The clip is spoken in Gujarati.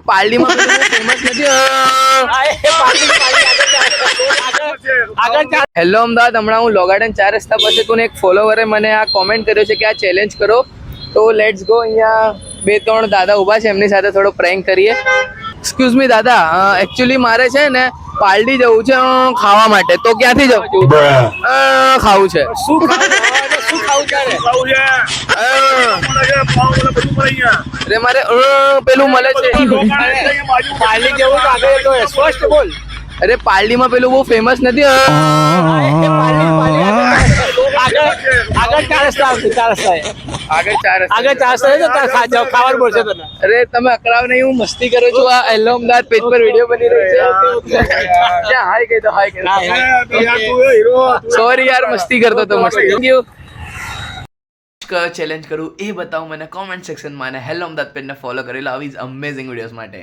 પાલડીમાં ફેમસ નથી. હેલો અમદાવાદ, હમણાં હું લો ગાર્ડન 4 રસ્તા પાસે તું એક ફોલોવરે મને આ કોમેન્ટ કર્યો છે કે આ ચેલેન્જ કરો, તો લેટ્સ ગો. અહીંયા 2-3 દાદા ઊભા છે, એમની સાથે થોડો પ્રેન્ક કરીએ. એક્સક્યુઝ મી દાદા, એકચ્યુઅલી મારે છે ને પાલડી જવું છે ખાવા માટે, તો ક્યાંથી જવું? ખાવું છે. શું ખાવું? અરે મારે પેલું મળે છે પાર્લી જેવું તો આગળ તો સ્પષ્ટ બોલ. અરે પાલડીમાં પેલું બહુ ફેમસ નથી. આગળ 4 રસ્તા આવશે, 4 રસ્તા આગળ 4 રસ્તા. આગળ 4 રસ્તા છે તો ખાવાનું બોલશે તને. અરે તમે અકળાવ નહીં, હું મસ્તી કરું છું. આ હેલો અમદાવાદ પેજ પર વિડીયો બની રહી છે. ક્યાં હાય કહી દો, હાય કહી દો. સોરી યાર, મસ્તી કરતો તો. મસ્તી. Thank you. ચેલેન્જ કરું એ બતાવું મને કોમેન્ટ સેક્શનમાં, અને હેલો અમદાવાદ પેજને ફોલો કરેલો આવી જ અમેઝિંગ વિડીયોઝ માટે.